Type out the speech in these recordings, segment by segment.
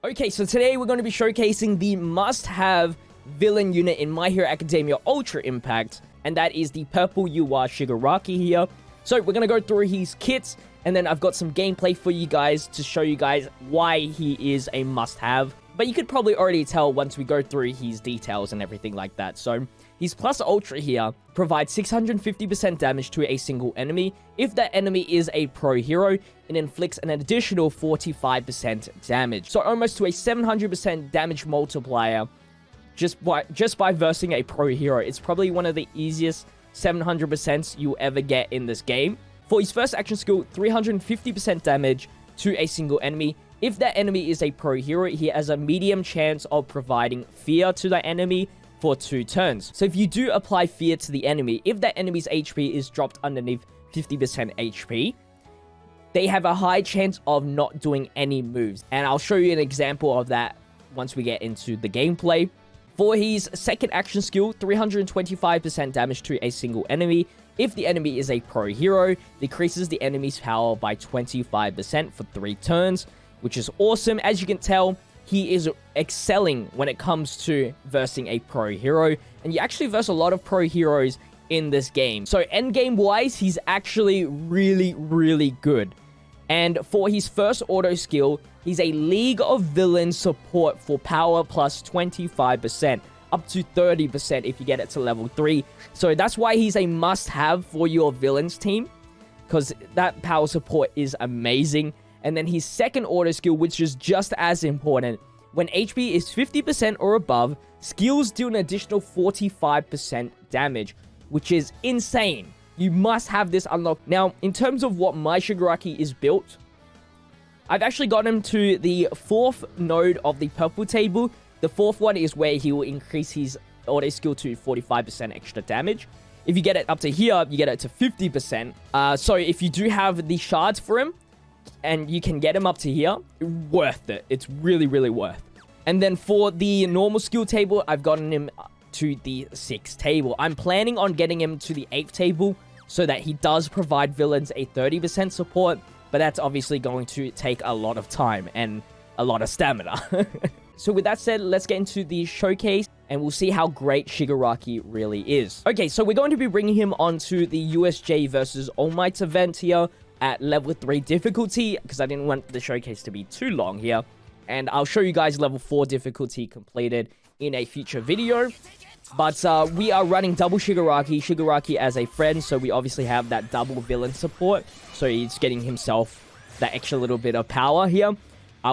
Okay, so today we're going to be showcasing the must-have villain unit in My Hero Academia Ultra Impact, and that is the purple UR Shigaraki here. So we're going to go through his kits, and then I've got some gameplay for you guys to show you guys why he is a must-have. But you could probably already tell once we go through his details and everything like that. So his Plus Ultra here provides 650% damage to a single enemy. If that enemy is a pro hero, it inflicts an additional 45% damage. So almost to a 700% damage multiplier just by versing a pro hero. It's probably one of the easiest 700% you'll ever get in this game. For his first action skill, 350% damage to a single enemy. If that enemy is a pro hero, he has a medium chance of providing fear to that enemy for 2 turns. So if you do apply fear to the enemy, if that enemy's HP is dropped underneath 50% HP, they have a high chance of not doing any moves. And I'll show you an example of that once we get into the gameplay. For his second action skill, 325% damage to a single enemy. If the enemy is a pro hero, decreases the enemy's power by 25% for 3 turns, which is awesome. As you can tell, he is excelling when it comes to versing a pro hero, and you actually verse a lot of pro heroes in this game. So endgame wise, he's actually really good. And for his first auto skill, he's a League of Villains support for power plus 25%, up to 30% if you get it to level 3. So that's why he's a must-have for your villains team, because that power support is amazing. And then his second auto skill, which is just as important, when HP is 50% or above, skills do an additional 45% damage, which is insane. You must have this unlocked. Now, in terms of what my Shigiraki is built, I've actually got him to the 4th node of the purple table. The 4th one is where he will increase his auto skill to 45% extra damage. If you get it up to here, you get it to 50%. So if you do have the shards for him, and you can get him up to here, worth it. It's really worth. And then for the normal skill table, I've gotten him to the 6th table. I'm planning on getting him to the 8th table so that he does provide villains a 30% support, but that's obviously going to take a lot of time and a lot of stamina. So with that said, let's get into the showcase and we'll see how great Shigaraki really is. Okay, so we're going to be bringing him onto the USJ versus All Might event here at level 3 difficulty, because I didn't want the showcase to be too long here. And I'll show you guys level 4 difficulty completed in a future video. But we are running double Shigaraki as a friend, so we obviously have that double villain support. So he's getting himself that extra little bit of power here.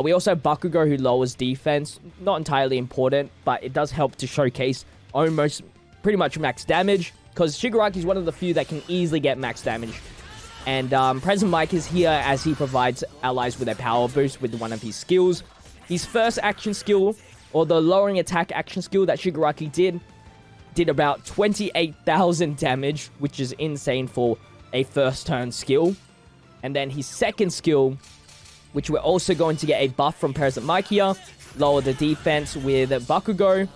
We also have Bakugo, who lowers defense. Not entirely important, but it does help to showcase almost pretty much max damage, because Shigaraki is one of the few that can easily get max damage. And Present Mike is here as he provides allies with a power boost with one of his skills. His first action skill, or the lowering attack action skill that Shigaraki did about 28,000 damage, which is insane for a first turn skill. And then his second skill, which we're also going to get a buff from Present Mike here, lower the defense with Bakugo.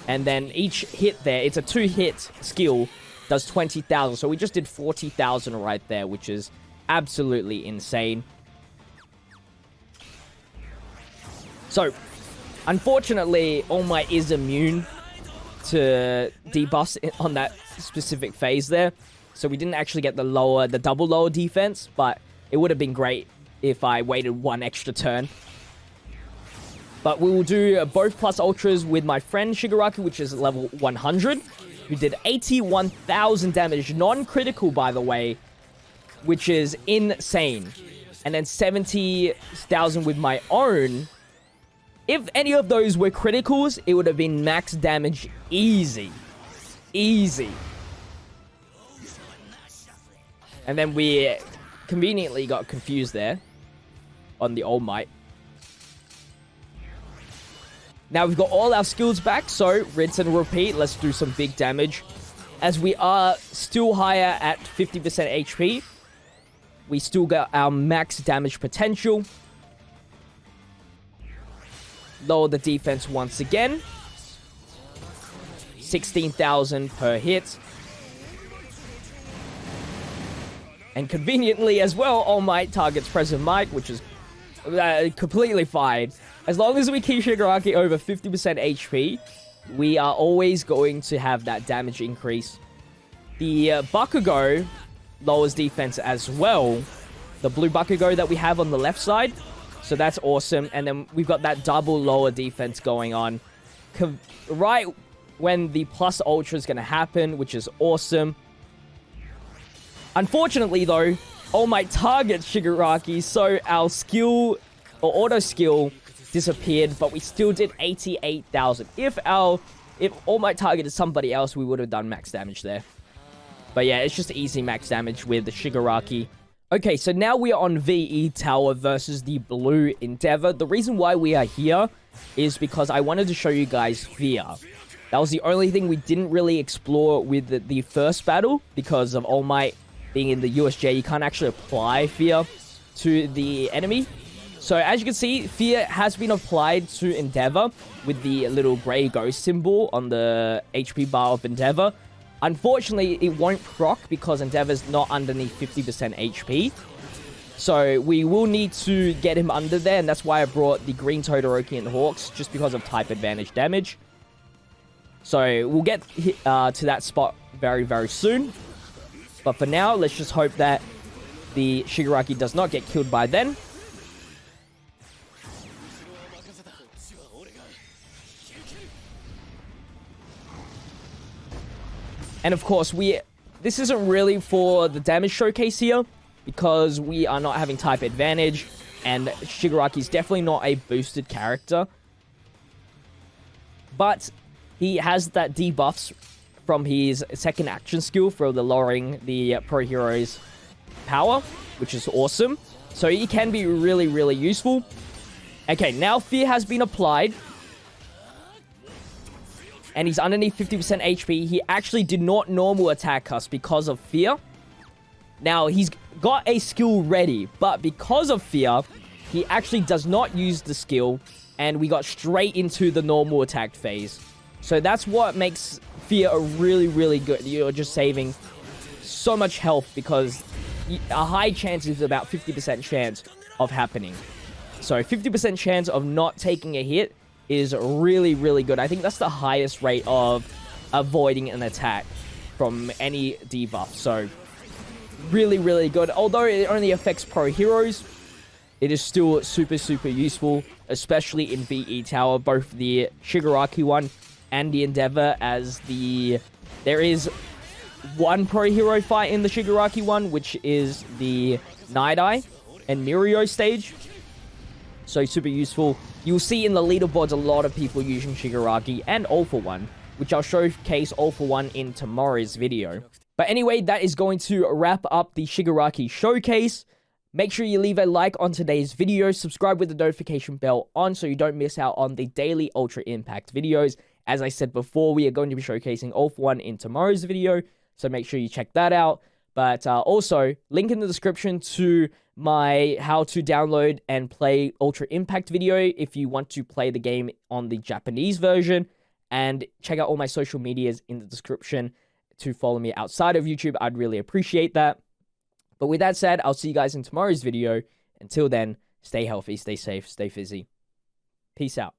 And then each hit there, it's a 2-hit skill, does 20,000. So we just did 40,000 right there, which is absolutely insane. So, unfortunately, All Might is immune to debuffs on that specific phase there. So we didn't actually get the double lower defense, but it would have been great if I waited 1 extra turn. But we will do both plus ultras with my friend Shigaraki, which is level 100. Who did 81,000 damage, non-critical by the way, which is insane. And then 70,000 with my own. If any of those were criticals, it would have been max damage easy. Easy. And then we conveniently got confused there on the All Might. Now we've got all our skills back, so rinse and repeat. Let's do some big damage. As we are still higher at 50% HP, we still got our max damage potential. Lower the defense once again. 16,000 per hit. And conveniently as well, All Might targets Present Mike, which is completely fine. As long as we keep Shigaraki over 50% HP, we are always going to have that damage increase. The Bakugo lowers defense as well. The blue Bakugo that we have on the left side. So that's awesome. And then we've got that double lower defense going on. Right when the plus ultra is going to happen, which is awesome. Unfortunately, though, All Might targets Shigaraki, so our skill, or auto skill, disappeared, but we still did 88,000. If All Might targeted somebody else, we would have done max damage there. But yeah, it's just easy max damage with the Shigaraki. Okay, so now we are on VE Tower versus the Blue Endeavor. The reason why we are here is because I wanted to show you guys Fear. That was the only thing we didn't really explore with the first battle, because of All Might being in the USJ, you can't actually apply Fear to the enemy. So as you can see, Fear has been applied to Endeavor with the little grey ghost symbol on the HP bar of Endeavor. Unfortunately, it won't proc because Endeavor's not underneath 50% HP. So we will need to get him under there, and that's why I brought the Green Todoroki and Hawks, just because of type advantage damage. So we'll get to that spot very, very soon. But for now, let's just hope that the Shigaraki does not get killed by then. And of course, this isn't really for the damage showcase here, because we are not having type advantage, and Shigaraki is definitely not a boosted character. But he has that debuffs from his second action skill for the lowering the pro hero's power, which is awesome. So he can be really, really useful. Okay, now Fear has been applied, and he's underneath 50% HP. He actually did not normal attack us because of Fear. Now, he's got a skill ready, but because of Fear, he actually does not use the skill, and we got straight into the normal attack phase. So that's what makes Fear a really, really good. You're just saving so much health, because a high chance is about 50% chance of happening. So 50% chance of not taking a hit is really, really good. I think that's the highest rate of avoiding an attack from any debuff. So really, really good. Although it only affects pro heroes, it is still super, super useful, especially in VE Tower, both the Shigaraki one and the Endeavor, as there is one pro hero fight in the Shigaraki one, which is the Night Eye and Mirio stage. So super useful. You'll see in the leaderboards a lot of people using Shigaraki and All For One, which I'll showcase All For One in tomorrow's video. But anyway, that is going to wrap up the Shigaraki showcase. Make sure you leave a like on today's video, subscribe with the notification bell on so you don't miss out on the daily Ultra Impact videos. As I said before, we are going to be showcasing All For One in tomorrow's video, so make sure you check that out. But also, link in the description to my how to download and play Ultra Impact video if you want to play the game on the Japanese version. And check out all my social medias in the description to follow me outside of YouTube. I'd really appreciate that. But with that said, I'll see you guys in tomorrow's video. Until then, stay healthy, stay safe, stay fizzy. Peace out.